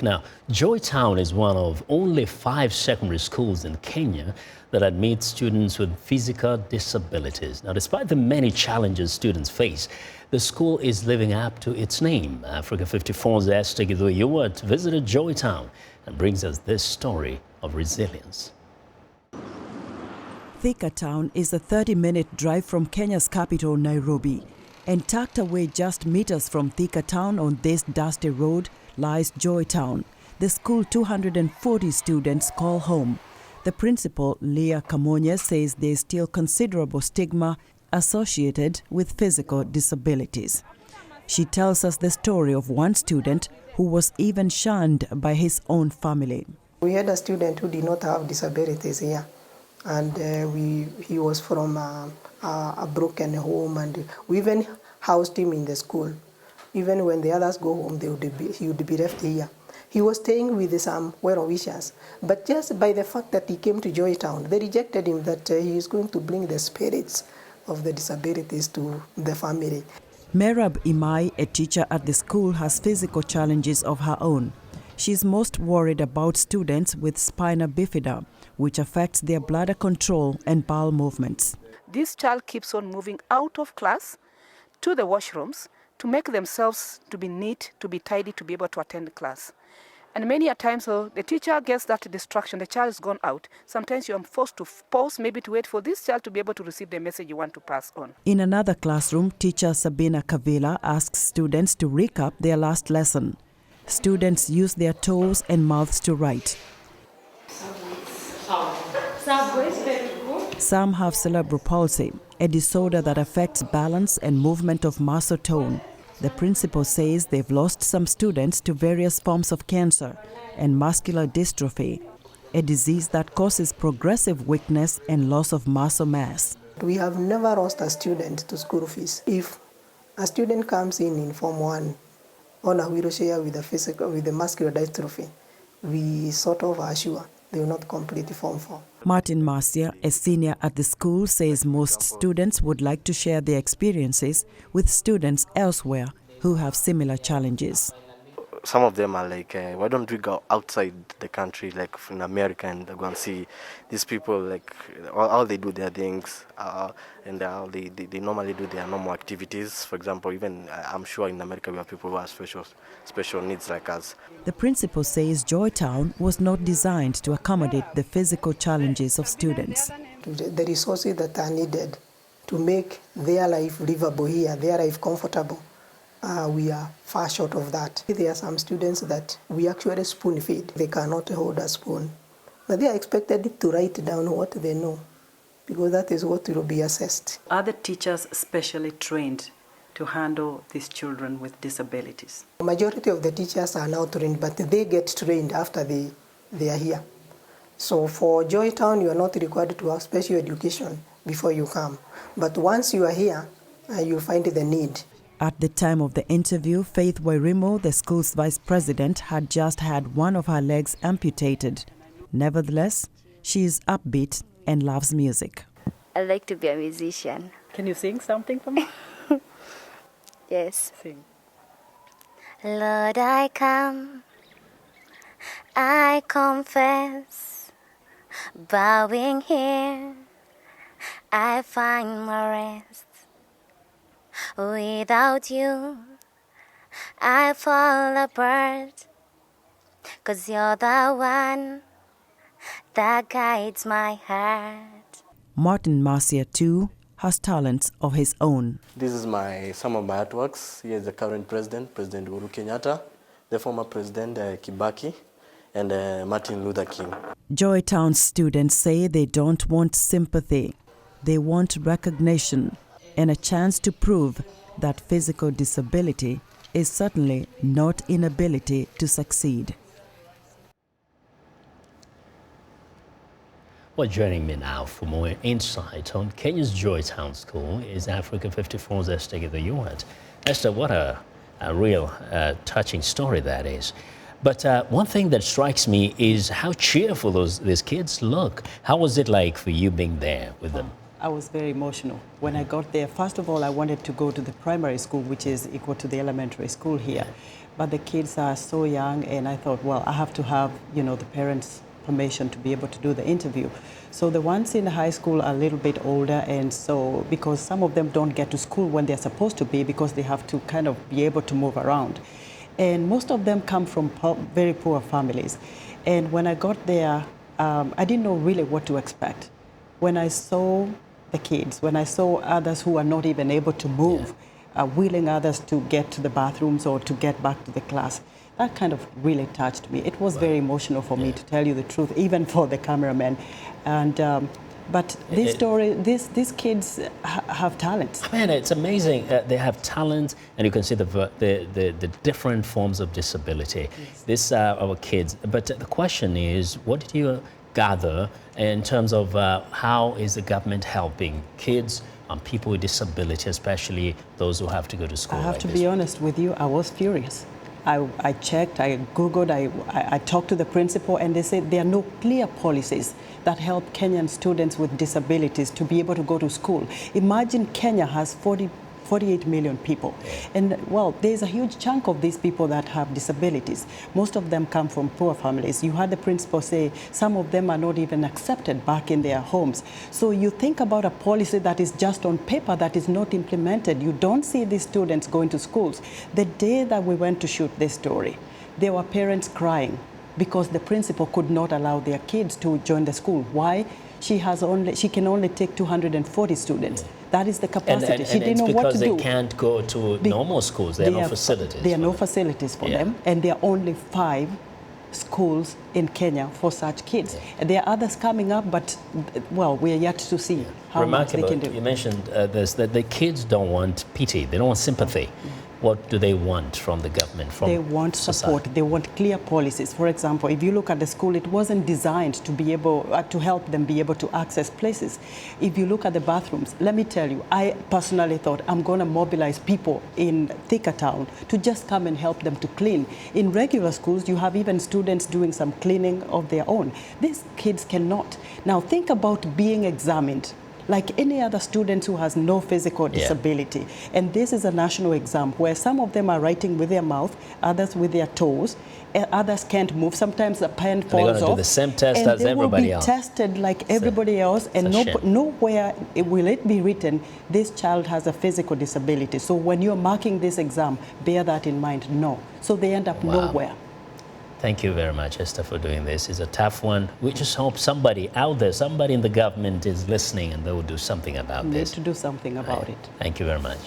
Now, Joytown is one of only 5 secondary schools in Kenya that admits students with physical disabilities. Now, despite the many challenges students face, the school is living up to its name. Africa 54's Esther Githui-Ewart visited Joytown and brings us this story of resilience. Thika Town is a 30-minute drive from Kenya's capital, Nairobi. And tucked away just meters from Thika Town on this dusty road lies Joytown, the school 240 students call home. The principal, Leah Kamonye, says there is still considerable stigma associated with physical disabilities. She tells us the story of one student who was even shunned by his own family. We had a student who did not have disabilities here, and he was from a broken home, and we even housed him in the school. Even when the others go home, he would be left here. He was staying with some well-wishers, but just by the fact that he came to Joytown, they rejected him that he is going to bring the spirits of the disabilities to the family. Merab, Imai, a teacher at the school, has physical challenges of her own. She's most worried about students with spina bifida, which affects their bladder control and bowel movements. This child keeps on moving out of class to the washrooms to make themselves to be neat, to be tidy, to be able to attend class. And many a times, so the teacher gets that distraction, the child has gone out. Sometimes you are forced to pause, maybe to wait for this child to be able to receive the message you want to pass on. In another classroom, teacher Sabina Kavila asks students to recap their last lesson. Students use their toes and mouths to write. Some have cerebral palsy, a disorder that affects balance and movement of muscle tone. The principal says they've lost some students to various forms of cancer and muscular dystrophy, a disease that causes progressive weakness and loss of muscle mass. We have never lost a student to school fees. If a student comes in Form 1 on a wheelchair with the muscular dystrophy, we sort of assure they will not complete Form 4. Martin Marcia, a senior at the school, says most students would like to share their experiences with students elsewhere who have similar challenges. Some of them are like, why don't we go outside the country, like in America, and go and see these people, like how they do their things, and how they normally do their normal activities. For example, even I'm sure in America we have people who have special needs like us. The principal says Joytown was not designed to accommodate the physical challenges of students. The resources that are needed to make their life livable here, their life comfortable, we are far short of that. There are some students that we actually spoon feed. They cannot hold a spoon, but they are expected to write down what they know, because that is what will be assessed. Are the teachers specially trained to handle these children with disabilities? The majority of the teachers are now trained, but they get trained after they are here. So for Joytown, you are not required to have special education before you come. But once you are here, you find the need. At the time of the interview, Faith Wairimu, the school's vice president, had just had one of her legs amputated. Nevertheless, she is upbeat and loves music. I like to be a musician. Can you sing something for me? Yes. Sing. Lord, I come, I confess, bowing here, I find my rest. Without you, I fall apart, 'cause you're the one that guides my heart. Martin Marcia, too, has talents of his own. This is some of my artworks. Here is the current president, President Uhuru Kenyatta, the former president Kibaki, and Martin Luther King. Joytown students say they don't want sympathy. They want recognition and a chance to prove that physical disability is certainly not inability to succeed. Well, joining me now for more insight on Kenya's Joytown School is Africa 54's Esther Githui-Ewart. Esther, what a real touching story that is. But one thing that strikes me is how cheerful these kids look. How was it like for you being there with them? I was very emotional. When I got there, first of all, I wanted to go to the primary school, which is equal to the elementary school here. but the kids are so young, and I thought, well, I have to have, you know, the parents' permission to be able to do the interview. So the ones in the high school are a little bit older, and so because some of them don't get to school when they're supposed to be because they have to kind of be able to move around. And most of them come from very poor families. And when I got there, I didn't know really what to expect. When I saw the kids, when I saw others who are not even able to move, wheeling others to get to the bathrooms or to get back to the class, that kind of really touched me. It was very emotional for me, to tell you the truth, even for the cameraman. And but this story, these kids have talents. I mean, it's amazing. They have talent, and you can see the different forms of disability. Yes. These are our kids. But the question is, what did you gather in terms of how is the government helping kids and people with disability, especially those who have to go to school? I have to be honest with you, I was furious. I checked, I Googled, I talked to the principal, and they said there are no clear policies that help Kenyan students with disabilities to be able to go to school. Imagine Kenya has 48 million people. And well, there's a huge chunk of these people that have disabilities. Most of them come from poor families. You heard the principal say some of them are not even accepted back in their homes. So you think about a policy that is just on paper, that is not implemented. You don't see these students going to schools. The day that we went to shoot this story, there were parents crying because the principal could not allow their kids to join the school. Why? She can only take 240 students. That is the capacity. She didn't know what to do. Because they can't go to normal schools. There are no facilities. There are no facilities for them, and there are only 5 schools in Kenya for such kids. And there are others coming up, but well, we are yet to see how much they can do. You mentioned this, that the kids don't want pity. They don't want sympathy. What do they want from the government, from They want support. They want clear policies. For example, if you look at the school, it wasn't designed to be able to help them be able to access places. If you look at the bathrooms, let me tell you, I personally thought I'm going to mobilize people in Thika Town to just come and help them to clean. In regular schools, you have even students doing some cleaning of their own. These kids cannot. Now think about being examined like any other student who has no physical disability. And this is a national exam where some of them are writing with their mouth, others with their toes, others can't move. Sometimes the pen falls off. They're going to do the same test as everybody else. They will be tested like everybody else, and nowhere will it be written, this child has a physical disability. So when you're marking this exam, bear that in mind. No. So they end up nowhere. Thank you very much, Esther, for doing this. It's a tough one. We just hope somebody out there, somebody in the government is listening and they will do something about this. Need to do something about it. Thank you very much.